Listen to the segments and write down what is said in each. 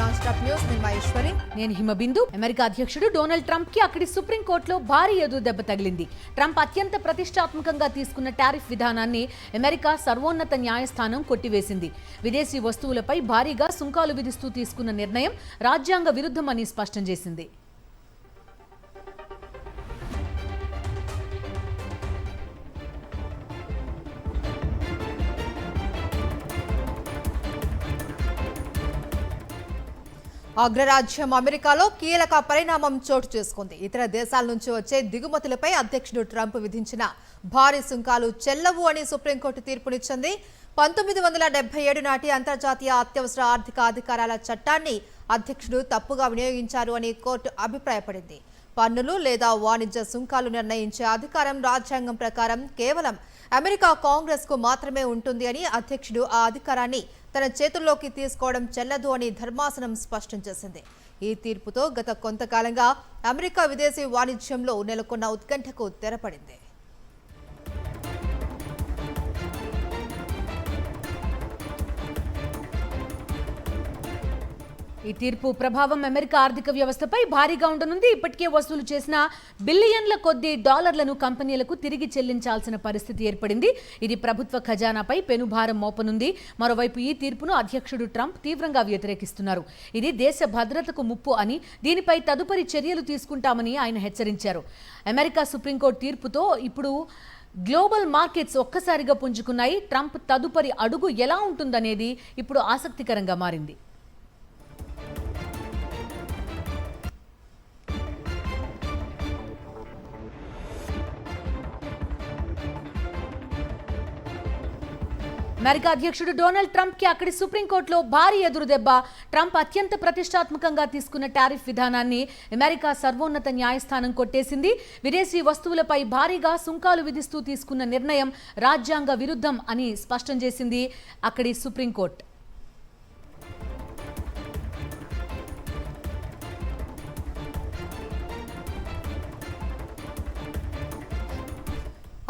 Non stop news Maheshwari. నేను Himabindu. America అధ్యక్షుడు Donald Trump కి అక్కడి సుప్రీంకోర్టులో భారీ ఎదురు దెబ్బ తగిలింది. ట్రంప్ అత్యంత ప్రతిష్టాత్మకంగా తీసుకున్న టారిఫ్ విధానాన్ని అమెరికా సర్వోన్నత న్యాయస్థానం కొట్టివేసింది. విదేశీ వస్తువులపై భారీగా సుంకాలు విధిస్తూ తీసుకున్న నిర్ణయం రాజ్యాంగ విరుద్ధమని స్పష్టం చేసింది. అగ్రరాజ్యం అమెరికాలో కీలక పరిణామం చోటు చేసుకుంది. ఇతర దేశాల నుంచి వచ్చే దిగుమతులపై అధ్యక్షుడు ట్రంప్ విధించిన భారీ సుంకాలు చెల్లవు అని సుప్రీంకోర్టు తీర్పునిచ్చింది. 1977 నాటి అంతర్జాతీయ అత్యవసర ఆర్థిక అధికారాల చట్టాన్ని అధ్యక్షుడు తప్పుగా వినియోగించారు అని కోర్టు అభిప్రాయపడింది. పన్నులు లేదా వాణిజ్య సుంకాలు నిర్ణయించే అధికారం రాజ్యాంగం ప్రకారం కేవలం అమెరికా కాంగ్రెస్ కు మాత్రమే ఉంటుంది అని అధ్యక్షుడు ఆ అధికారాన్ని తన చేతుల్లోకి తీసుకోవడం చెల్లదు అని ధర్మాసనం స్పష్టం చేసింది. ఈ తీర్పుతో గత కొంతకాలంగా అమెరికా విదేశీ వాణిజ్యంలో నెలకొన్న ఉత్కంఠకు తెరపడింది. ఈ తీర్పు ప్రభావం అమెరికా ఆర్థిక వ్యవస్థపై భారీగా ఉండనుంది. ఇప్పటికే వసూలు చేసిన బిలియన్ల కొద్దీ డాలర్లను కంపెనీలకు తిరిగి చెల్లించాల్సిన పరిస్థితి ఏర్పడింది. ఇది ప్రభుత్వ ఖజానాపై పెనుభారం మోపనుంది. మరోవైపు ఈ తీర్పును అధ్యక్షుడు ట్రంప్ తీవ్రంగా వ్యతిరేకిస్తున్నారు. ఇది దేశ భద్రతకు ముప్పు అని, దీనిపై తదుపరి చర్యలు తీసుకుంటామని ఆయన హెచ్చరించారు. అమెరికా సుప్రీంకోర్టు తీర్పుతో ఇప్పుడు గ్లోబల్ మార్కెట్స్ ఒక్కసారిగా పుంజుకున్నాయి. ట్రంప్ తదుపరి అడుగు ఎలా ఉంటుందనేది ఇప్పుడు ఆసక్తికరంగా మారింది. అమెరికా అధ్యక్షుడు డొనాల్డ్ ట్రంప్ కి అక్కడి సుప్రీంకోర్టులో భారీ ఎదురుదెబ్బ. ట్రంప్ అత్యంత ప్రతిష్టాత్మకంగా తీసుకున్న టారిఫ్ విధానాన్ని అమెరికా సర్వోన్నత న్యాయస్థానం కొట్టేసింది. విదేశీ వస్తువులపై భారీగా సుంకాలు విధిస్తూ తీసుకున్న నిర్ణయం రాజ్యాంగ విరుద్ధం అని స్పష్టం చేసింది అక్కడి సుప్రీంకోర్టు.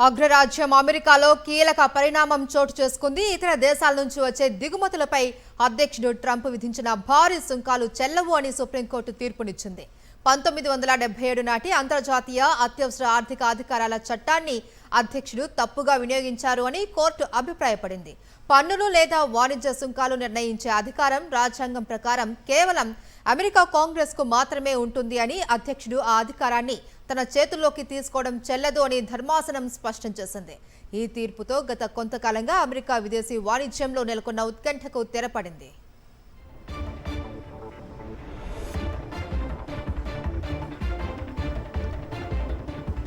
అగ్రరాజ్యం అమెరికాలో కీలక పరిణామం చోటు చేసుకుంది. ఇతర దేశాల నుంచి వచ్చే దిగుమతులపై అధ్యక్షుడు ట్రంప్ విధించిన భారీ సుంకాలు చెల్లవు అని సుప్రీంకోర్టు తీర్పునిచ్చింది. 1977 నాటి అంతర్జాతీయ అత్యవసర ఆర్థిక అధికారాల చట్టాన్ని అధ్యక్షుడు తప్పుగా వినియోగించారు అని కోర్టు అభిప్రాయపడింది. పన్నులు లేదా వాణిజ్య సుంకాలు నిర్ణయించే అధికారం రాజ్యాంగం ప్రకారం కేవలం అమెరికా కాంగ్రెస్ కు మాత్రమే ఉంటుంది అని అధ్యక్షుడు ఆ అధికారాన్ని తన చేతుల్లోకి తీసుకోవడం చెల్లదు అని ధర్మాసనం స్పష్టం చేసింది. ఈ తీర్పుతో గత కొంతకాలంగా అమెరికా విదేశీ వాణిజ్యంలో నెలకొన్న ఉత్కంఠకు తెరపడింది.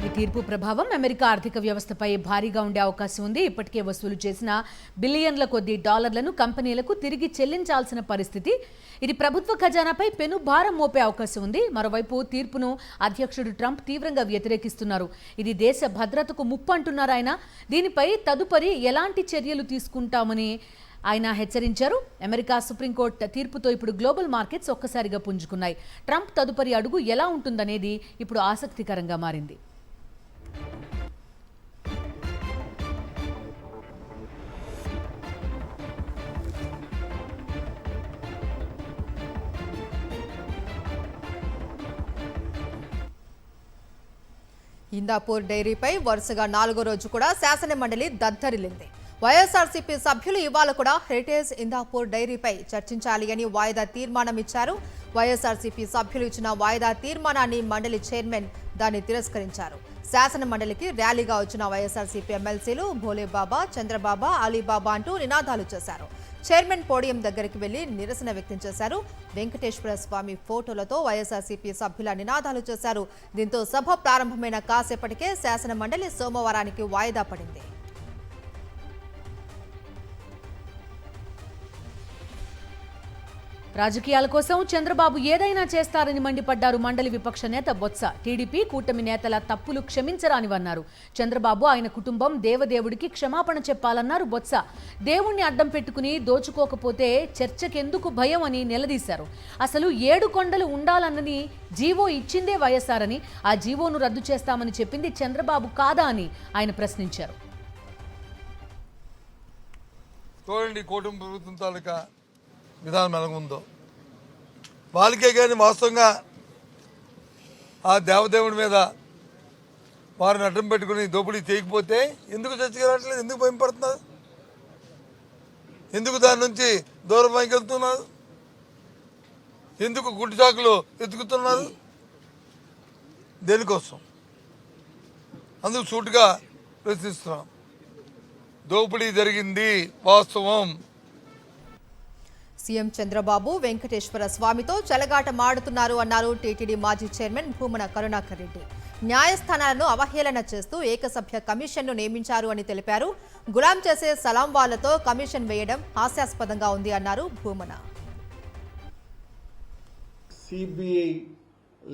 ఈ తీర్పు ప్రభావం అమెరికా ఆర్థిక వ్యవస్థపై భారీగా ఉండే అవకాశం ఉంది. ఇప్పటికే వసూలు చేసిన బిలియన్ల కొద్దీ డాలర్లను కంపెనీలకు తిరిగి చెల్లించాల్సిన పరిస్థితి. ఇది ప్రభుత్వ ఖజానాపై పెను భారం మోపే అవకాశం ఉంది. మరోవైపు తీర్పును అధ్యక్షుడు ట్రంప్ తీవ్రంగా వ్యతిరేకిస్తున్నారు. ఇది దేశ భద్రతకు ముప్పు అంటున్నారు ఆయన. దీనిపై తదుపరి ఎలాంటి చర్యలు తీసుకుంటామని ఆయన హెచ్చరించారు. అమెరికా సుప్రీంకోర్టు తీర్పుతో ఇప్పుడు గ్లోబల్ మార్కెట్స్ ఒక్కసారిగా పుంజుకున్నాయి. ట్రంప్ తదుపరి అడుగు ఎలా ఉంటుందనేది ఇప్పుడు ఆసక్తికరంగా మారింది. ఇందాపూర్ డైరీపై వరుసగా 4వ రోజు కూడా శాసన మండలి దద్దరిల్లింది. వైఎస్ఆర్సీపీ సభ్యులు ఇవాళ కూడా హెరిటేజ్ ఇందాపూర్ డైరీపై చర్చించాలి అని వాయిదా తీర్మానం ఇచ్చారు. వైఎస్ఆర్సీపీ సభ్యులు ఇచ్చిన వాయిదా తీర్మానాన్ని మండలి చైర్మన్ దాన్ని తిరస్కరించారు. శాసన మండలికి ర్యాలీగా వచ్చిన వైఎస్ఆర్సీపీ ఎమ్మెల్సీలు భోలేబాబా, చంద్రబాబా, అలీబాబా అంటూ నినాదాలు చేశారు. చైర్మన్ పోడియం దగ్గరికి వెళ్లి నిరసన వ్యక్తం చేశారు. వెంకటేశ్వర స్వామి ఫోటోలతో వైఎస్ఆర్సీపీ సభ్యుల నినాదాలు చేశారు. దీంతో సభ ప్రారంభమైన కాసేపటికే శాసన మండలి సోమవారానికి వాయిదా పడింది. రాజకీయాల కోసం చంద్రబాబు ఏదైనా చేస్తారని మండిపడ్డారు మండలి విపక్ష నేత బొత్స. టీడీపీ కూటమి నేతల తప్పులు క్షమించరానివన్నారు. చంద్రబాబు, ఆయన కుటుంబం దేవదేవుడికి క్షమాపణ చెప్పాలన్నారు బొత్స. దేవుణ్ణి అడ్డం పెట్టుకుని దోచుకోకపోతే చర్చకెందుకు భయం అని నిలదీశారు. అసలు 7 కొండలు ఉండాలన్నని జీవో ఇచ్చిందే వైఎస్ఆర్ అని, ఆ జీవోను రద్దు చేస్తామని చెప్పింది చంద్రబాబు కాదా అని ఆయన ప్రశ్నించారు. చూడండి కూటమి ప్రభుత్వం తాలూకా విధానం ఎలాగుందో. వాళ్ళకే కానీ వాస్తవంగా ఆ దేవదేవుడి మీద వారిని అడ్డం పెట్టుకుని దోపిడీ చేయకపోతే ఎందుకు చర్చకి రావట్లేదు? ఎందుకు భయపడుతున్నారు? ఎందుకు దాని నుంచి దూరం వెళ్తున్నారు? ఎందుకు గుడ్డి చాకులు ఎత్తుకుతున్నారు? దేనికోసం? అందుకు సూటుగా ప్రశ్నిస్తున్నాం. దోపిడీ జరిగింది, వాస్తవం. సీఎం చంద్రబాబు వెంకటేశ్వర స్వామితో చెలగాటమాడుతున్నారు అన్నారు టీటీడీ మాజీ చైర్మన్ భూమన కరుణాకర్ రెడ్డి. న్యాయస్థానాలను అవహేళన చేస్తూ ఏకసభ్య కమిషన్ను నియమించారు అని తెలిపారు. గులాం చేసే సలాం వాళ్లతో కమిషన్ వేయడం హాస్యాస్పదంగా ఉంది అన్నారు భూమన. సిబిఐ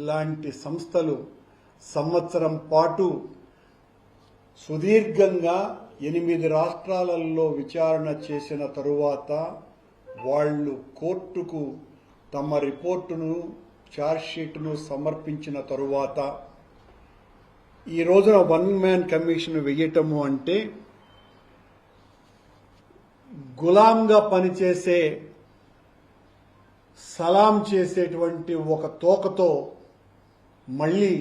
లాంటి సంస్థలు సంవత్సరం పాటు సుదీర్ఘంగా 8 రాష్ట్రాలలో విచారణ చేసిన తరువాత వాళ్ళు కోర్టుకు తమ రిపోర్టును ఛార్జ్షీట్ను సమర్పించిన తరువాత ఈ రోజున 1 మ్యాన్ కమిషన్ వేయటము అంటే గులాంగా పనిచేసే సలాం చేసేటువంటి ఒక తోకతో మళ్ళీ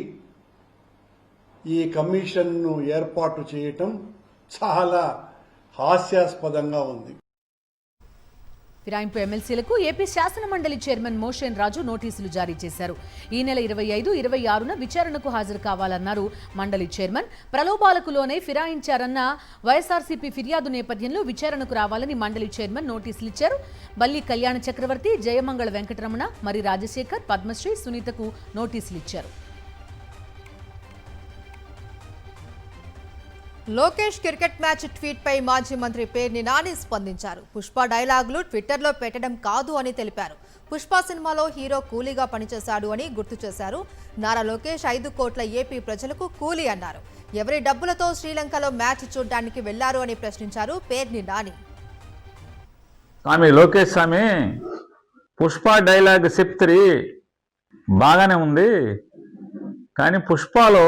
ఈ కమిషన్ను ఏర్పాటు చేయటం చాలా హాస్యాస్పదంగా ఉంది. ఫిరాయింపు ఎమ్మెల్సీలకు ఏపీ శాసన మండలి చైర్మన్ మోషన్ రాజు నోటీసులు జారీ చేశారు. ఈ నెల 25, 26న విచారణకు హాజరు కావాలన్నారు మండలి చైర్మన్. ప్రలోభాలకు లోనై ఫిరాయించారన్న వైఎస్ఆర్సీపీ ఫిర్యాదు నేపథ్యంలో విచారణకు రావాలని మండలి చైర్మన్ నోటీసులు ఇచ్చారు. బల్లి కళ్యాణ చక్రవర్తి, జయమంగళ వెంకటరమణ, మరి రాజశేఖర్, పద్మశ్రీ, సునీతకు నోటీసులు ఇచ్చారు. లోకేష్ క్రికెట్ మ్యాచ్ ట్వీట్ పై మాజీ మంత్రి పేర్ని నాని స్పందించారు. పుష్ప డైలాగులు ట్విట్టర్లో పెట్టడం కాదు అని తెలిపారు. పుష్ప సినిమాలో హీరో కూలీగా పనిచేశాడు అని గుర్తు చేశారు. నారా లోకేష్ 5 కోట్ల ఏపీ ప్రజలకు కూలీ అన్నారు. ఎవరి డబ్బులతో శ్రీలంకలో మ్యాచ్ చూడడానికి వెళ్లారు అని ప్రశ్నించారు పేర్ని నాని. స్వామి లోకేష్ స్వామి, పుష్ప డైలాగ్ చెప్తిరి బాగానే ఉంది, కానీ పుష్పలో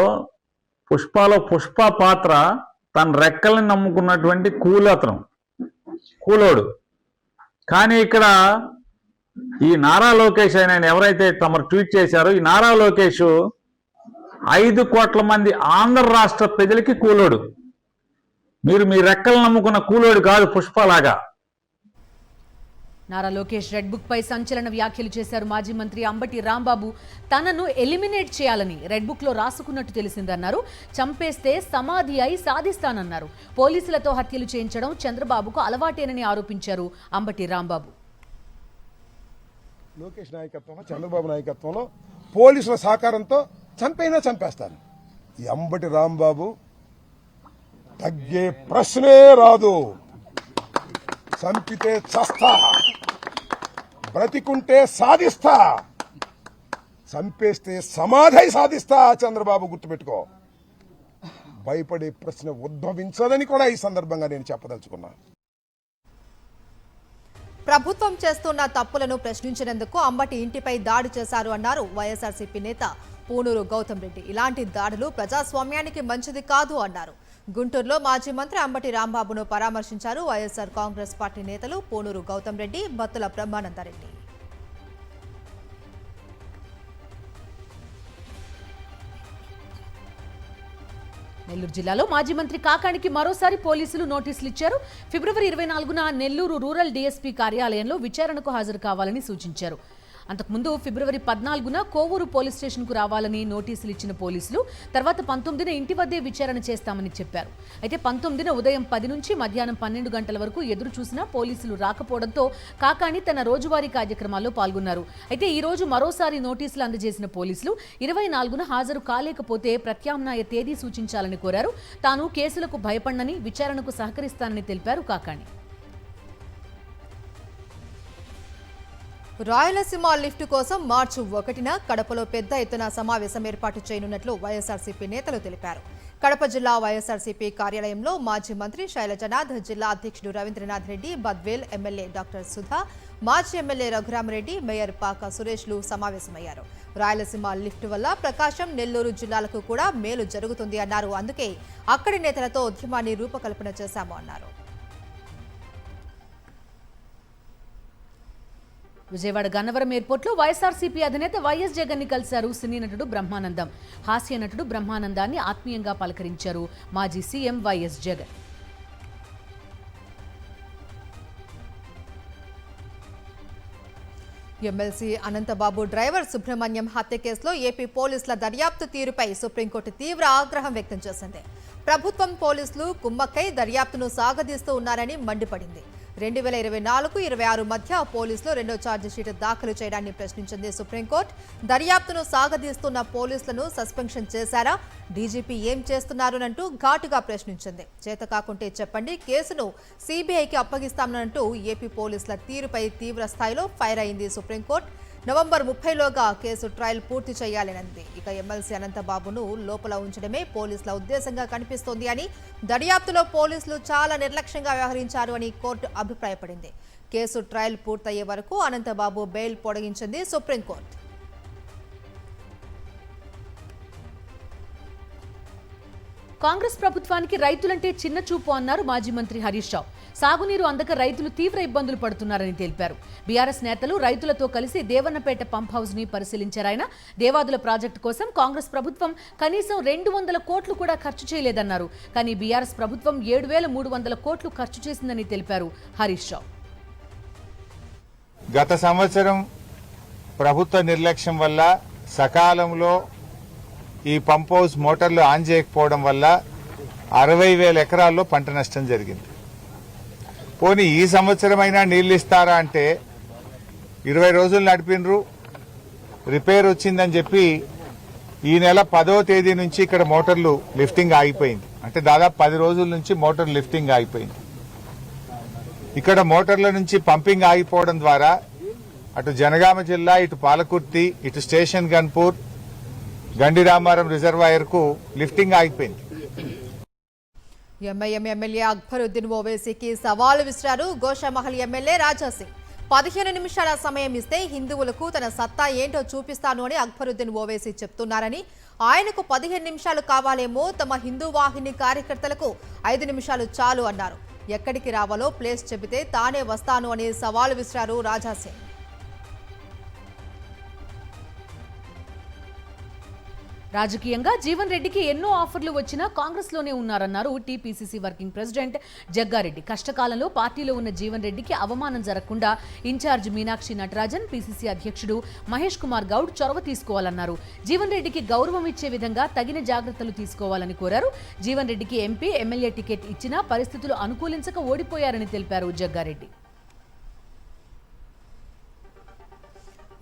పుష్ప పాత్ర తన రెక్కల్ని నమ్ముకున్నటువంటి కూలోడు. కానీ ఇక్కడ ఈ నారా లోకేష్ ఆయన ఎవరైతే తమరు ట్వీట్ చేశారో, ఈ నారా లోకేష్ 5 కోట్ల మంది ఆంధ్ర రాష్ట్ర ప్రజలకి కూలోడు. మీరు మీ రెక్కలు నమ్ముకున్న కూలోడు కాదు పుష్పలాగా. నారా లోకేష్ రెడ్ బుక్ పై సంచలన వ్యాఖ్యలు చేశారు. మాజీ మంత్రి అంబటి రాంబాబు తనను ఎలిమినేట్ చేయాలని రెడ్ బుక్ లో రాసుకున్నట్టు తెలిసిందన్నారు. చంపేస్తే సమాధి అయి సాధిస్తానన్నారు. పోలీసులతో హత్యలు చేయించడం చంద్రబాబుకు అలవాటేనని ఆరోపించారు అంబటి రాంబాబు. లోకేష్ నాయకత్వంలో, చంద్రబాబు నాయకత్వంలో పోలీసుల సహకారంతో చంపేస్తారు. ఈ అంబటి రాంబాబు తగ్గే ప్రశ్నే రాదు. చంపితే చస్తా, బ్రతికుంటే సాధిస్తా, చంపేస్తే సమాధి సాధిస్తా. చంద్రబాబు గుర్తుపెట్టుకో. భయపడే ప్రశ్న ఉద్భవించదని కూడా ఈ సందర్భంగా నేను చెప్పదలుచుకున్నా. ప్రభుత్వం చేస్తున్న తప్పులను ప్రశ్నించినందుకు అంబటి ఇంటిపై దాడి చేశారు అన్నారు వైఎస్ఆర్సీపీ నేత పూనూరు గౌతమ్ రెడ్డి. ఇలాంటి దాడులు ప్రజాస్వామ్యానికి మంచిది కాదు అన్నారు. గుంటూరులో మాజీ మంత్రి అంబటి రాంబాబును పరామర్శించారు వైఎస్ఆర్ కాంగ్రెస్ పార్టీ నేతలు పూనూరు గౌతమ్ రెడ్డి, బత్తుల బ్రహ్మానందరెడ్డి. నెల్లూరు జిల్లాలో మాజీ మంత్రి కాకాణికి మరోసారి పోలీసులు నోటీసులు ఇచ్చారు. ఫిబ్రవరి 24న నెల్లూరు రూరల్ డీఎస్పీ కార్యాలయంలో విచారణకు హాజరు కావాలని సూచించారు. అంతకుముందు ఫిబ్రవరి 14న కోవూరు పోలీస్ స్టేషన్కు రావాలని నోటీసులు ఇచ్చిన పోలీసులు తర్వాత 19న ఇంటి వద్దే విచారణ చేస్తామని చెప్పారు. అయితే 19న ఉదయం 10 నుంచి మధ్యాహ్నం 12 గంటల వరకు ఎదురు చూసినా పోలీసులు రాకపోవడంతో కాకాణి తన రోజువారీ కార్యక్రమాల్లో పాల్గొన్నారు. అయితే ఈ రోజు మరోసారి నోటీసులు అందజేసిన పోలీసులు 24న హాజరు కాలేకపోతే ప్రత్యామ్నాయ తేదీ సూచించాలని కోరారు. తాను కేసులకు భయపడనని, విచారణకు సహకరిస్తానని తెలిపారు కాకాణి. రాయలసీమ లిఫ్ట్ కోసం మార్చి 1న కడపలో పెద్ద ఎత్తున సమావేశం ఏర్పాటు చేయనున్నట్లు వైఎస్ఆర్సీపీ నేతలు తెలిపారు. కడప జిల్లా వైఎస్ఆర్సీపీ కార్యాలయంలో మాజీ మంత్రి శైలజనాథ్, జిల్లా అధ్యక్షుడు రవీంద్రనాథ్ రెడ్డి, బద్వేల్ ఎమ్మెల్యే డాక్టర్ సుధా, మాజీ ఎమ్మెల్యే రఘురామరెడ్డి, మేయర్ పాక సురేష్లు సమావేశమయ్యారు. రాయలసీమ లిఫ్ట్ వల్ల ప్రకాశం, నెల్లూరు జిల్లాలకు కూడా మేలు జరుగుతుంది అన్నారు. అందుకే అక్కడి నేతలతో ఉద్యమాన్ని రూపకల్పన చేశాము అన్నారు. విజయవాడ గన్నవరం ఎయిర్పోర్ట్లో వైఎస్ఆర్సీపీ అధినేత వైఎస్ జగన్ ని కలిశారు సినీ నటుడు బ్రహ్మానందం. హాస్య నటుడు బ్రహ్మానందాన్ని ఆత్మీయంగా పలకరించారు మాజీ CM YS Jagan. MLC Anantha Babu driver Subrahmanyam హత్య కేసులో ఏపీ పోలీసుల దర్యాప్తు తీరుపై సుప్రీంకోర్టు తీవ్ర ఆగ్రహం వ్యక్తం చేసింది. ప్రభుత్వం పోలీసులు కుమ్మక్కై దర్యాప్తును సాగదీస్తూ ఉన్నారని మండిపడింది. 2024-26 మధ్య పోలీసులు రెండో ఛార్జిషీట్ దాఖలు చేయడాన్ని ప్రశ్నించింది సుప్రీంకోర్టు. దర్యాప్తును సాగదీస్తున్న పోలీసులను సస్పెన్షన్ చేశారా, డీజీపీ ఏం చేస్తున్నారనంటూ ఘాటుగా ప్రశ్నించింది. చేత కాకుంటే చెప్పండి, కేసును సీబీఐకి అప్పగిస్తామనంటూ ఏపీ పోలీసుల తీరుపై తీవ్ర స్థాయిలో ఫైర్ అయింది సుప్రీంకోర్టు. నవంబర్ 30లోగా కేసు ట్రయల్ పూర్తి చేయాలనంది. ఇక ఎమ్మెల్సీ అనంతబాబును లోపల ఉంచడమే పోలీసుల ఉద్దేశంగా కనిపిస్తోంది అని, దర్యాప్తులో పోలీసులు చాలా నిర్లక్ష్యంగా వ్యవహరించారు అని కోర్టు అభిప్రాయపడింది. కేసు ట్రయల్ పూర్తయ్యే వరకు అనంతబాబు బెయిల్ పొడిగించింది సుప్రీంకోర్టు. కాంగ్రెస్ ప్రభుత్వానికి రైతులంటే చిన్న చూపు అన్నారు మాజీ మంత్రి హరీష్ రావు. సాగునీరు అందక రైతులు తీవ్ర ఇబ్బందులు పడుతున్నారని తెలిపారు. బీఆర్ఎస్ నేతలు రైతులతో కలిసి దేవన్నపేట పంప్ హౌస్ ని పరిశీలించారాయన. దేవాదుల ప్రాజెక్టు కోసం కాంగ్రెస్ ప్రభుత్వం కనీసం 200 కోట్లు కూడా ఖర్చు చేయలేదన్నారు. కానీ బీఆర్ఎస్ ప్రభుత్వం 7,300 కోట్లు ఖర్చు చేసిందని తెలిపారు హరీష్ రావు. గత సంవత్సరం ప్రభుత్వ నిర్లక్ష్యం వల్ల సకాలంలో ఈ పంప్ హౌస్ మోటార్లు ఆన్ చేయకపోవడం వల్ల 60,000 ఎకరాల్లో పంట నష్టం జరిగింది. పోనీ ఈ సంవత్సరమైనా నీళ్లు ఇస్తారా అంటే 20 రోజులు నడిపినరు, రిపేర్ వచ్చిందని చెప్పి ఈ నెల 10వ తేదీ నుంచి ఇక్కడ మోటార్లు లిఫ్టింగ్ ఆగిపోయింది. అంటే దాదాపు 10 రోజుల నుంచి మోటార్ లిఫ్టింగ్ ఆగిపోయింది. ఇక్కడ మోటార్ల నుంచి పంపింగ్ ఆగిపోవడం ద్వారా అటు జనగామ జిల్లా, ఇటు పాలకుర్తి, ఇటు స్టేషన్ గన్పూర్, గండిరామారం రిజర్వాయర్ కు లిఫ్టింగ్ ఆగిపోయింది. ఎంఐఎం ఎమ్మెల్యే అక్బరుద్దీన్ ఓవైసీకి సవాలు విసిరారు గోషామహల్ ఎమ్మెల్యే రాజాసింగ్. 15 నిమిషాల సమయం ఇస్తే హిందువులకు తన సత్తా ఏంటో చూపిస్తాను అని అక్బరుద్దీన్ ఓవైసీ చెప్తున్నారని, ఆయనకు 15 నిమిషాలు కావాలేమో, తమ హిందూ వాహిని కార్యకర్తలకు 5 నిమిషాలు చాలు అన్నారు. ఎక్కడికి రావాలో ప్లేస్ చెబితే తానే వస్తాను అని సవాలు విసిరారు రాజాసింగ్. రాజకీయంగా జీవన్ రెడ్డికి ఎన్నో ఆఫర్లు వచ్చినా కాంగ్రెస్ లోనే ఉన్నారన్నారు టీపీసీసీ వర్కింగ్ ప్రెసిడెంట్ జగ్గారెడ్డి. కష్టకాలంలో పార్టీలో ఉన్న జీవన్ రెడ్డికి అవమానం జరగకుండా ఇన్ఛార్జ్ మీనాక్షి నటరాజన్, పీసీసీ అధ్యక్షుడు మహేష్ కుమార్ గౌడ్ చొరవ తీసుకోవాలన్నారు. జీవన్ రెడ్డికి గౌరవం ఇచ్చే విధంగా తగిన జాగ్రత్తలు తీసుకోవాలని కోరారు. జీవన్ రెడ్డికి ఎంపీ, ఎమ్మెల్యే టికెట్ ఇచ్చినా పరిస్థితులు అనుకూలించక ఓడిపోయారని తెలిపారు జగ్గారెడ్డి.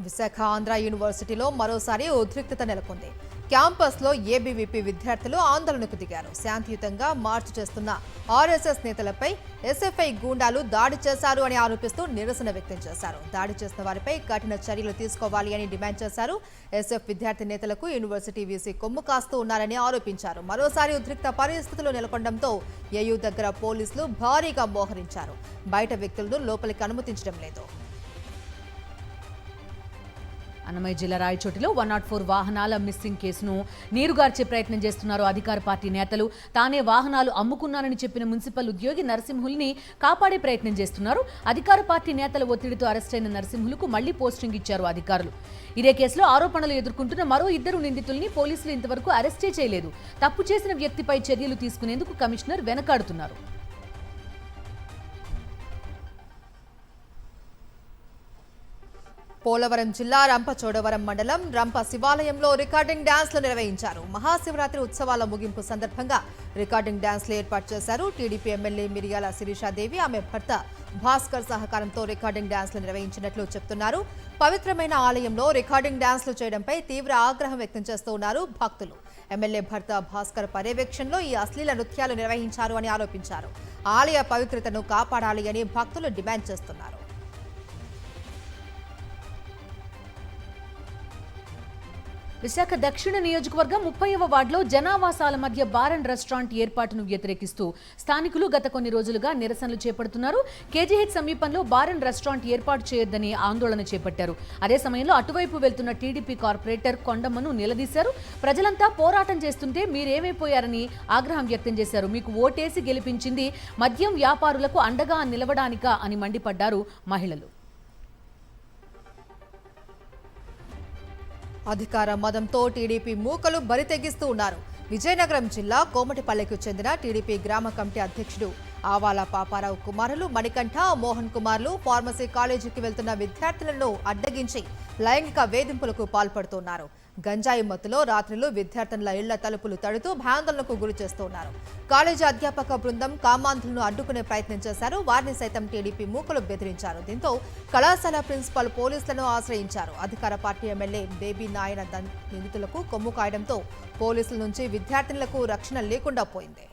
విశాఖ ఆంధ్ర యూనివర్సిటీలో మరోసారి ఉద్రిక్తత నెలకొంది. క్యాంపస్లో ఏబీవీపీ విద్యార్థులు ఆందోళనకు దిగారు. శాంతియుతంగా మార్చ్ చేస్తున్న ఆర్ఎస్ఎస్ నేతలపై ఎస్ఎఫ్ఐ గూండాలు దాడి చేశారు అని ఆరోపిస్తూ నిరసన వ్యక్తం చేశారు. దాడి చేసిన వారిపై కఠిన చర్యలు తీసుకోవాలి అని డిమాండ్ చేశారు. ఎస్ఎఫ్ విద్యార్థి నేతలకు యూనివర్సిటీ వీసీ కొమ్ము కాస్తూ ఉన్నారని ఆరోపించారు. మరోసారి ఉద్రిక్త పరిస్థితులు నెలకొనడంతో ఏయూ దగ్గర పోలీసులు భారీగా మోహరించారు. బయట వ్యక్తులను లోపలికి అనుమతించడం లేదు. అన్నమయ్య జిల్లా రాయచోటిలో 104 వాహనాల మిస్సింగ్ కేసును నీరుగార్చే ప్రయత్నం చేస్తున్నారు అధికార పార్టీ నేతలు. తానే వాహనాలు అమ్ముకున్నానని చెప్పిన మున్సిపల్ ఉద్యోగి నరసింహుల్ని కాపాడే ప్రయత్నం చేస్తున్నారు. అధికార పార్టీ నేతల ఒత్తిడితో అరెస్టైన నరసింహులకు మళ్లీ పోస్టింగ్ ఇచ్చారు అధికారులు. ఇదే కేసులో ఆరోపణలు ఎదుర్కొంటున్న మరో 2 నిందితుల్ని పోలీసులు ఇంతవరకు అరెస్టే చేయలేదు. తప్పు చేసిన వ్యక్తిపై చర్యలు తీసుకునేందుకు కమిషనర్ వెనకాడుతున్నారు. పోలవరం జిల్లా రంపచోడవరం మండలం రంప శివాలయంలో రికార్డింగ్ డాన్స్లు నిర్వహించారు. మహాశివరాత్రి ఉత్సవాల ముగింపు సందర్భంగా రికార్డింగ్ డాన్స్లు ఏర్పాటు చేశారు. టీడీపీ ఎమ్మెల్యే మిరియాల శిరీషాదేవి, ఆమె భర్త భాస్కర్ సహకారంతో రికార్డింగ్ డాన్స్లు నిర్వహించినట్లు చెప్తున్నారు. పవిత్రమైన ఆలయంలో రికార్డింగ్ డాన్స్లు చేయడంపై తీవ్ర ఆగ్రహం వ్యక్తం చేస్తూ ఉన్నారు భక్తులు. ఎమ్మెల్యే భర్త భాస్కర్ పర్యవేక్షణలో ఈ అశ్లీల నృత్యాలు నిర్వహించారు అని ఆరోపించారు. ఆలయ పవిత్రతను కాపాడాలి అని భక్తులు డిమాండ్ చేస్తున్నారు. విశాఖ దక్షిణ నియోజకవర్గం 30వ వార్డులో జనావాసాల మధ్య బార్ అండ్ రెస్టారెంట్ ఏర్పాటును వ్యతిరేకిస్తూ స్థానికులు గత కొన్ని రోజులుగా నిరసనలు చేపడుతున్నారు. కేజీహెచ్ సమీపంలో బార్ అండ్ రెస్టారెంట్ ఏర్పాటు చేయొద్దని ఆందోళన చేపట్టారు. అదే సమయంలో అటువైపు వెళ్తున్న టీడీపీ కార్పొరేటర్ కొండమ్మను నిలదీశారు. ప్రజలంతా పోరాటం చేస్తుంటే మీరేమైపోయారని ఆగ్రహం వ్యక్తం చేశారు. మీకు ఓటేసి గెలిపించింది మద్యం వ్యాపారులకు అండగా నిలవడానికా అని మండిపడ్డారు మహిళలు. అధికార మదంతో టీడీపీ మూకలు బరితెగిస్తూ ఉన్నారు. విజయనగరం జిల్లా కోమటిపల్లెకు చెందిన టీడీపీ గ్రామ కమిటీ అధ్యక్షుడు ఆవాల పాపారావు కుమారులు మణికంఠ, మోహన్ కుమార్లు ఫార్మసీ కాలేజీకి వెళ్తున్న విద్యార్థులను అడ్డగించి లైంగిక వేధింపులకు పాల్పడుతున్నారు. గంజాయి మత్తులో రాత్రులు విద్యార్థుల ఇళ్ల తలుపులు తడుతూ భయాందోళనకు గురి చేస్తున్నారు. కాలేజీ అధ్యాపక బృందం కామాంధులను అడ్డుకునే ప్రయత్నం చేశారు. వారిని సైతం టీడీపీ మూకలు బెదిరించారు. దీంతో కళాశాల ప్రిన్సిపల్ పోలీసులను ఆశ్రయించారు. అధికార పార్టీ ఎమ్మెల్యే బేబీ నాయన నిందితులకు కొమ్ము కాయడంతో పోలీసుల నుంచి విద్యార్థినులకు రక్షణ లేకుండా పోయింది.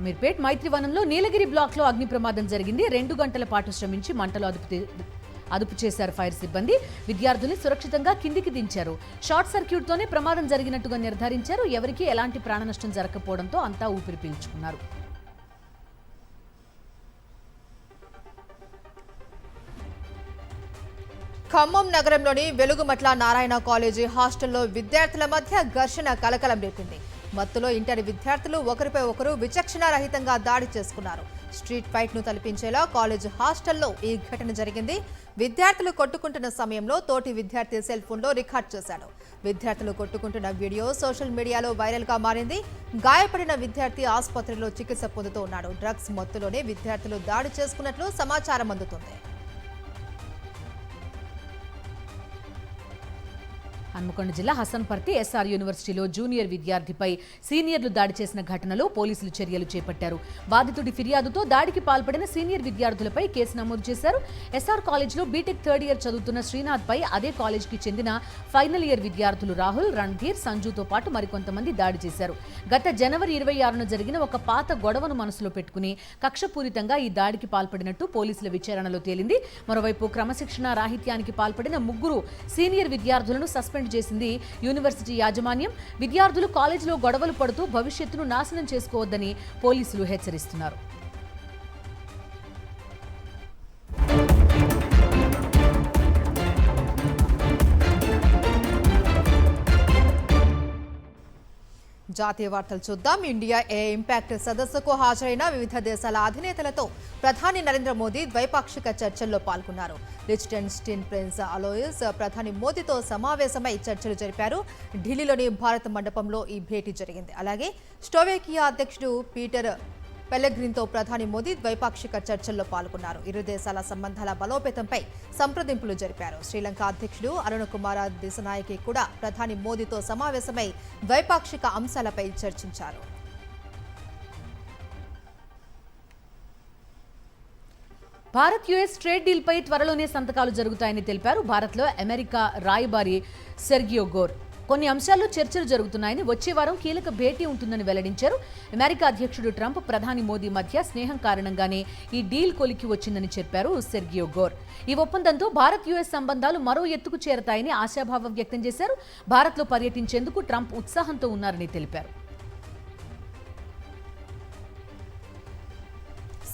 అమీర్పేట్ మైత్రివనంలో నీలగిరి బ్లాక్ లో అగ్ని ప్రమాదం జరిగింది. 2 గంటల పాటు శ్రమించి మంటలు అదుపు చేశారు ఫైర్ సిబ్బంది. విద్యార్థుల్ని సురక్షితంగా కిందికి దించారు. షార్ట్ సర్క్యూట్ తోనే ప్రమాదం జరిగినట్టుగా నిర్ధారించారు. ఎవరికీ ఎలాంటి ప్రాణ నష్టం జరగకపోవడంతో అంతా ఊపిరి పీల్చుకున్నారు. ఖమ్మం నగరంలోని వెలుగుమట్ల నారాయణ కాలేజీ హాస్టల్లో విద్యార్థుల మధ్య ఘర్షణ కలకలం రేపింది. మత్తులో ఇంటర్ విద్యార్థులు ఒకరిపై ఒకరు విచక్షణారహితంగా దాడి చేసుకున్నారు. స్ట్రీట్ ఫైట్ ను తలపించేలా కాలేజ్ హాస్టల్లో ఈ ఘటన జరిగింది. విద్యార్థులు కొట్టుకుంటున్న సమయంలో తోటి విద్యార్థి సెల్ ఫోన్లో రికార్డ్ చేశాడు. విద్యార్థులు కొట్టుకుంటున్న వీడియో సోషల్ మీడియాలో వైరల్ గా మారింది. గాయపడిన విద్యార్థి ఆసుపత్రిలో చికిత్స పొందుతూ ఉన్నాడు. డ్రగ్స్ మత్తులోనే విద్యార్థులు దాడి చేసుకున్నట్లు సమాచారం అందుతుంది. హన్మకొండ జిల్లా హసన్పర్తి ఎస్ఆర్ యూనివర్సిటీలో జూనియర్ విద్యార్థిపై సీనియర్లు దాడి చేసిన ఘటనలో పోలీసులు చర్యలు చేపట్టారు. బాధితుడి ఫిర్యాదుతో దాడికి పాల్పడిన సీనియర్ విద్యార్థులపై కేసు నమోదు చేశారు. ఎస్ఆర్ కాలేజ్లో బీటెక్ 3rd ఇయర్ చదువుతున్న శ్రీనాథ్ పై అదే కాలేజ్కి చెందిన ఫైనల్ ఇయర్ విద్యార్థులు రాహుల్, రణ్ధీర్, సంజుతో పాటు మరికొంతమంది దాడి చేశారు. గత జనవరి 26న జరిగిన ఒక పాత గొడవను మనసులో పెట్టుకుని కక్షపూరితంగా ఈ దాడికి పాల్పడినట్టు పోలీసుల విచారణలో తేలింది. మరోవైపు క్రమశిక్షణ రాహిత్యానికి పాల్పడిన 3 సీనియర్ విద్యార్థులను సస్పెండ్ చేసింది యూనివర్సిటీ యాజమాన్యం. విద్యార్థులు కాలేజీలో గొడవలు పడుతూ భవిష్యత్తును నాశనం చేసుకోవద్దని పోలీసులు హెచ్చరిస్తున్నారు. జాతీయ వార్తలు చూద్దాం. ఇండియా ఏ ఇంపాక్ట్ సదస్సుకు హాజరైన వివిధ దేశాల అధినేతలతో ప్రధాని నరేంద్ర మోదీ ద్వైపాక్షిక చర్చల్లో పాల్గొన్నారు. లిచ్టెన్స్టీన్ ప్రిన్స్ అలోయస్ ప్రధాని మోదీతో సమావేశమై చర్చలు జరిపారు. ఢిల్లీలోని భారత మండపంలో ఈ భేటీ జరిగింది. అలాగే స్లోవేకియా అధ్యక్షుడు పీటర్ పెల్లెగ్రిన్తో ప్రధాని మోదీ ద్వైపాక్షిక చర్చల్లో పాల్గొన్నారు. ఇరు దేశాల సంబంధాల బలోపేతంపై సంప్రదింపులు జరిపారు. శ్రీలంక అధ్యక్షుడు అరుణ కుమార దిశనాయకి కూడా ప్రధాని మోదీతో సమావేశమై ద్వైపాక్షిక అంశాలపై చర్చించారు. భారత్ యుఎస్ ట్రేడ్ డీల్ పై త్వరలోనే సంతకాలు జరుగుతాయని తెలిపారు. భారత్లో అమెరికా రాయబారి సెర్గియో గోర్ కొన్ని అంశాల్లో చర్చలు జరుగుతున్నాయని, వచ్చే వారం కీలక భేటీ ఉంటుందని వెల్లడించారు. అమెరికా అధ్యక్షుడు ట్రంప్, ప్రధాని మోదీ మధ్య స్నేహం కారణంగానే ఈ డీల్ కొలికి వచ్చిందని చెప్పారు సెర్గియో గోర్. ఈ ఒప్పందంతో భారత్ యుఎస్ సంబంధాలు మరో ఎత్తుకు చేరతాయని ఆశాభావం వ్యక్తం చేశారు. భారత్లో పర్యటించేందుకు ట్రంప్ ఉత్సాహంతో ఉన్నారని తెలిపారు.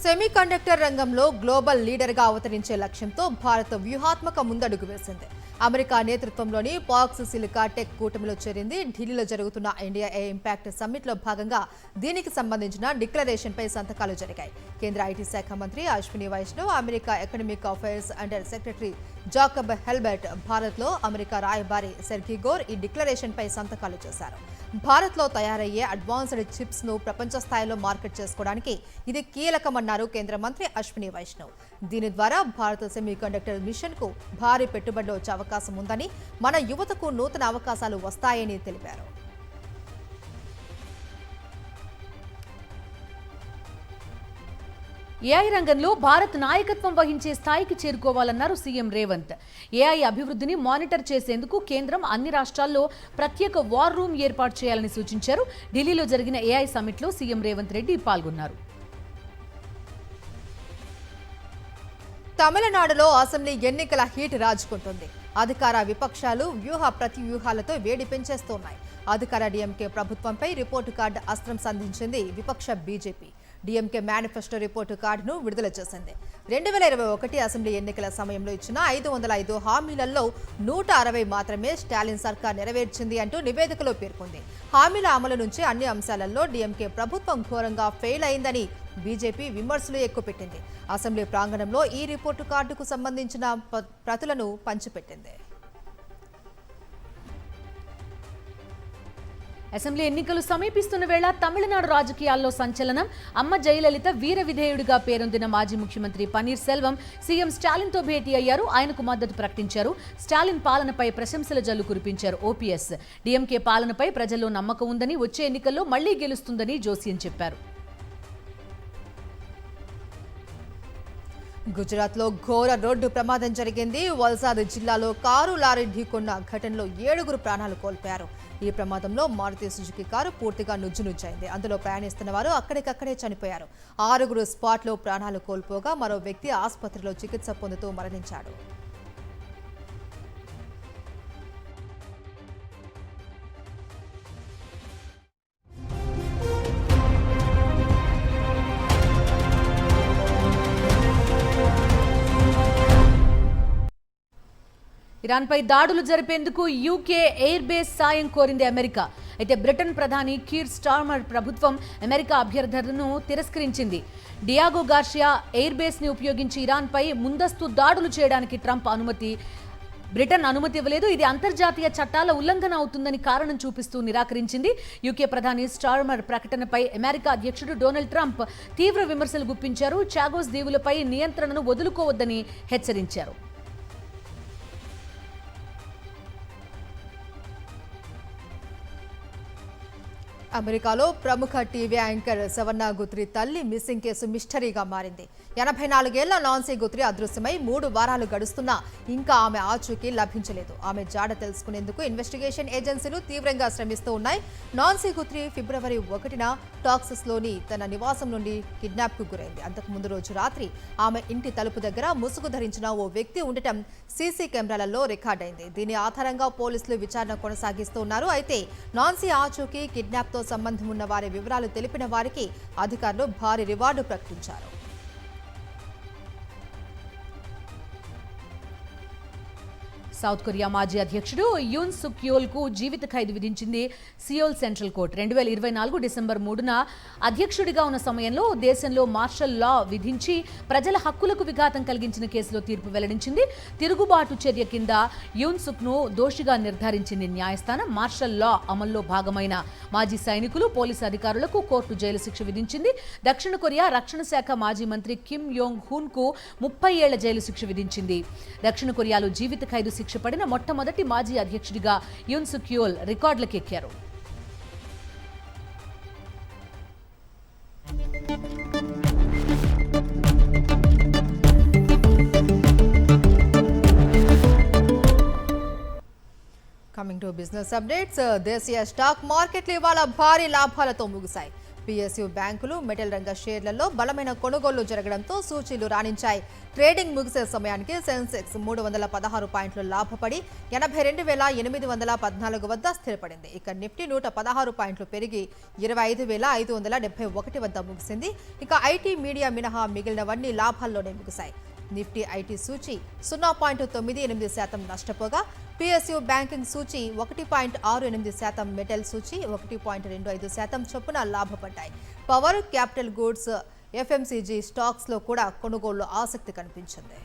సెమీకండక్టర్ రంగంలో గ్లోబల్ లీడర్గా అవతరించే లక్ష్యంతో భారత్ వ్యూహాత్మక ముందడుగు వేసింది. అమెరికా నేతృత్వంలోని పాక్స్ సిలికా టెక్ కూటమిలో చేరింది. ఢిల్లీలో జరుగుతున్న ఇండియా ఏ ఇంపాక్ట్ సమ్మిట్లో భాగంగా దీనికి సంబంధించిన డిక్లరేషన్పై సంతకాలు జరిగాయి. కేంద్ర ఐటీ శాఖ మంత్రి Ashwini Vaishnaw, America economic affairs under secretary Jacob Helberg, భారత్లో అమెరికా రాయబారి సెర్గీ గోర్ ఈ డిక్లరేషన్పై సంతకాలు చేశారు. భారత్లో తయారయ్యే అడ్వాన్స్డ్ చిప్స్ ను ప్రపంచ స్థాయిలో మార్కెట్ చేసుకోవడానికి ఇది కీలకమన్నారు కేంద్ర మంత్రి అశ్విని వైష్ణవ్. దీని ద్వారా భారత సెమీకండక్టర్ మిషన్ కు భారీ పెట్టుబడులు వచ్చే అవకాశం ఉందని, మన యువతకు నూతన అవకాశాలు వస్తాయని తెలిపారు. ఏఐ రంగంలో భారత్ నాయకత్వం వహించే స్థాయికి చేరుకోవాలన్నారు సీఎం రేవంత్. ఏఐ అభివృద్ధిని మానిటర్ చేసేందుకు కేంద్రం అన్ని రాష్ట్రాల్లో ప్రత్యేక వార్ రూమ్ ఏర్పాటు చేయాలని సూచించారు. ఢిల్లీలో జరిగిన ఏఐ సమ్మిట్లో సీఎం రేవంత్ రెడ్డి పాల్గొన్నారు. తమిళనాడులో అసెంబ్లీ ఎన్నికల హీట్ రాజుకుంటుంది. అధికార విపక్షాలు వ్యూహ ప్రతివ్యూహాలతో వేడి పెంచేస్తున్నాయి. అధికార డీఎంకే ప్రభుత్వంపై రిపోర్టు కార్డు అస్త్రం సంధించింది విపక్ష బీజేపీ. డీఎంకే మేనిఫెస్టో రిపోర్టు కార్డును విడుదల చేసింది. 2021 అసెంబ్లీ ఎన్నికల సమయంలో ఇచ్చిన 505 హామీలలో 160 మాత్రమే స్టాలిన్ సర్కార్ నెరవేర్చింది అంటూ నివేదికలో పేర్కొంది. హామీల అమలు నుంచి అన్ని అంశాలలో డీఎంకే ప్రభుత్వం ఘోరంగా ఫెయిల్ అయిందని బీజేపీ విమర్శలు ఎక్కుపెట్టింది. అసెంబ్లీ ప్రాంగణంలో ఈ రిపోర్టు కార్డుకు సంబంధించిన ప్రతులను పంచిపెట్టింది. అసెంబ్లీ ఎన్నికలు సమీపిస్తున్న వేళ తమిళనాడు రాజకీయాల్లో సంచలనం. అమ్మ జయలలిత వీర విధేయుడిగా పేరొందిన మాజీ ముఖ్యమంత్రి పన్నీర్ సెల్వం సీఎం స్టాలిన్తో భేటీ అయ్యారు. ఆయనకు మద్దతు ప్రకటించారు. స్టాలిన్ పాలనపై ప్రశంసల జల్లు కురిపించారు ఓపీఎస్. డీఎంకే పాలనపై ప్రజల్లో నమ్మకం ఉందని, వచ్చే ఎన్నికల్లో మళ్లీ గెలుస్తుందని జోస్యం చెప్పారు. గుజరాత్లో ఘోర రోడ్డు ప్రమాదం జరిగింది. వల్సాద్ జిల్లాలో కారు లారీ ఢీకొన్న ఘటనలో 7 ప్రాణాలు కోల్పోయారు. ఈ ప్రమాదంలో మారుతి సుజుకి కారు పూర్తిగా నుజ్జునుజ్జైంది. అందులో ప్రయాణిస్తున్న వారు అక్కడికక్కడే చనిపోయారు. 6 స్పాట్లో ప్రాణాలు కోల్పోగా మరో వ్యక్తి ఆసుపత్రిలో చికిత్స పొందుతూ మరణించాడు. ఇరాన్పై దాడులు జరిపేందుకు యూకే ఎయిర్ బేస్ సాయం కోరింది అమెరికా. అయితే బ్రిటన్ ప్రధాని కీర్ స్టార్మర్ ప్రభుత్వం అమెరికా అభ్యర్థనను తిరస్కరించింది. డియాగో గార్షియా ఎయిర్ బేస్ ని ఉపయోగించి ఇరాన్పై ముందస్తు దాడులు చేయడానికి బ్రిటన్ అనుమతి ఇవ్వలేదు. ఇది అంతర్జాతీయ చట్టాల ఉల్లంఘన అవుతుందని కారణం చూపిస్తూ నిరాకరించింది. యూకే ప్రధాని స్టార్మర్ ప్రకటనపై అమెరికా అధ్యక్షుడు డొనాల్డ్ ట్రంప్ తీవ్ర విమర్శలు గుప్పించారు. చాగోస్ దీవులపై నియంత్రణను వదులుకోవద్దని హెచ్చరించారు. అమెరికాలో ప్రముఖ టీవీ యాంకర్ సవర్ణ గుత్రి తల్లి మిస్సింగ్ కేసు మిస్టరీగా మారింది. 84 ఏళ్ల నాన్సీ గుత్రి అదృశ్యమై 3 వారాలు గడుస్తున్నా ఇంకా ఆమె ఆచూకీ లభించలేదు. ఆమె జాడ తెలుసుకునేందుకు ఇన్వెస్టిగేషన్ ఏజెన్సీలు తీవ్రంగా శ్రమిస్తూ ఉన్నాయి. నాన్సీ గుత్రి ఫిబ్రవరి 1న టాక్సస్లోని తన నివాసం నుండి కిడ్నాప్కు గురైంది. అంతకుముందు రోజు రాత్రి ఆమె ఇంటి తలుపు దగ్గర ముసుగు ధరించిన ఓ వ్యక్తి ఉండటం సీసీ కెమెరాలలో రికార్డైంది. దీని ఆధారంగా పోలీసులు విచారణ కొనసాగిస్తున్నారు. అయితే నాన్సీ ఆచూకీ కిడ్నాప్తో సంబంధం ఉన్న వారి వివరాలు తెలిపిన వారికి అధికారులు భారీ రివార్డు ప్రకటించారు. సౌత్ కొరియా మాజీ అధ్యక్షుడు యూన్ సుక్ యోల్ కు జీవిత ఖైదు విధించింది సియోల్ సెంట్రల్ కోర్టు. 2024 డిసెంబర్ 3న అధ్యక్షుడిగా ఉన్న సమయంలో దేశంలో మార్షల్ లా విధించి ప్రజల హక్కులకు విఘాతం కలిగించిన కేసులో తీర్పు వెల్లడించింది. తిరుగుబాటు చర్య కింద యూన్ సుక్ ను దోషిగా నిర్ధారించింది న్యాయస్థానం. మార్షల్ లా అమల్లో భాగమైన మాజీ సైనికులు, పోలీసు అధికారులకు కోర్టు జైలు శిక్ష విధించింది. దక్షిణ కొరియా రక్షణ శాఖ మాజీ మంత్రి కిమ్ యోంగ్ హున్ కు 30 ఏళ్ల జైలు శిక్ష విధించింది. దక్షిణ కొరియాలో జీవిత ఖైదు శిక్ష పడిన మొట్టమొదటి మాజీ అధ్యక్షుడిగా యూన్ సుక్ యోల్ రికార్డులకెక్కారు. Coming to business updates. దేశీయ స్టాక్ మార్కెట్లు ఇవాళ భారీ లాభాలతో ముగిశాయి. పిఎస్యు బ్యాంకులు, మెటల్ రంగ షేర్లలో బలమైన కొనుగోళ్లు జరగడంతో సూచీలు రాణించాయి. ట్రేడింగ్ ముగిసే సమయానికి సెన్సెక్స్ 316 పాయింట్లు లాభపడి 82,814 వద్ద స్థిరపడింది. ఇక నిఫ్టీ 116 పాయింట్లు పెరిగి 25,571 వద్ద ముగిసింది. ఇక ఐటీ, మీడియా మినహా మిగిలినవన్నీ లాభాల్లోనే ముగిశాయి. నిఫ్టీ ఐటీ సూచి 0.98% నష్టపోగా పిఎస్యు బ్యాంకింగ్ సూచి 1.68%, మెటల్ సూచి 1.25% చొప్పున లాభపడ్డాయి. Power, capital goods, FMCG stocks లో కూడా కొనుగోళ్లు ఆసక్తి కనిపించింది.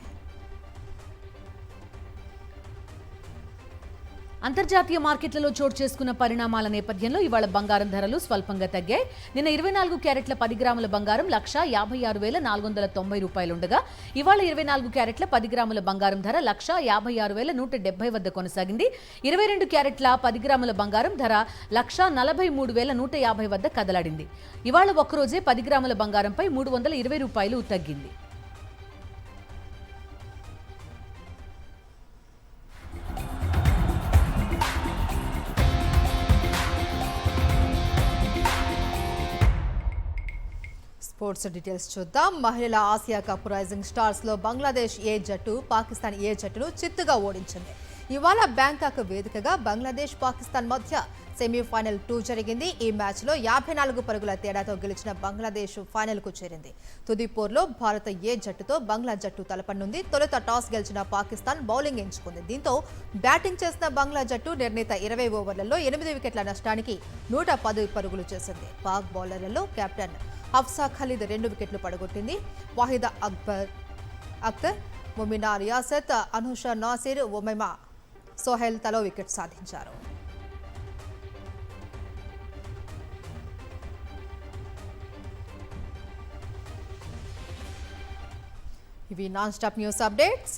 అంతర్జాతీయ మార్కెట్లలో చోటు చేసుకున్న పరిణామాల నేపథ్యంలో ఇవాళ బంగారం ధరలు స్వల్పంగా తగ్గాయి. నిన్న 24 క్యారెట్ల 10 గ్రాముల బంగారం 1,56,490 రూపాయలుండగా ఇవాళ 24 క్యారెట్ల 10 గ్రాముల బంగారం ధర 1,56,170 వద్ద కొనసాగింది. 22 క్యారెట్ల 10 గ్రాముల బంగారం ధర 1,43,150 వద్ద కదలాడింది. ఇవాళ ఒక్కరోజే 10 గ్రాముల బంగారంపై 320 రూపాయలు తగ్గింది. స్పోర్ట్స్ డీటెయిల్స్ చూద్దాం. మహిళల ఆసియా కప్ రైజింగ్ స్టార్స్ లో బంగ్లాదేశ్ ఏ జట్టు పాకిస్తాన్ ఏ జట్టును చిత్తుగా ఓడించింది. ఇవాళ బ్యాంకాక్ వేదికగా బంగ్లాదేశ్, పాకిస్తాన్ మధ్య సెమీఫైనల్ 2 జరిగింది. ఈ మ్యాచ్లో 54 పరుగుల తేడాతో గెలిచిన బంగ్లాదేశ్ ఫైనల్కు చేరింది. తుది పోర్లో భారత ఏ జట్టుతో బంగ్లా జట్టు తలపనుంది. తొలుత టాస్ గెలిచిన పాకిస్తాన్ బౌలింగ్ ఎంచుకుంది. దీంతో బ్యాటింగ్ చేసిన బంగ్లా జట్టు నిర్ణీత 20 ఓవర్లలో 8 వికెట్ల నష్టానికి 110 పరుగులు చేసింది. పాక్ బౌలర్లలో కెప్టెన్ హఫ్సా ఖలీద్ 2 వికెట్లు పడగొట్టింది. వాహిదా అఖ్తర్, ముమినా రియాసత్, అనుషా నాసిర్, ఉమైమా సోహెల్ తలో వికెట్ సాధించారు. ఇవి నాన్ స్టాప్ న్యూస్ అప్డేట్స్.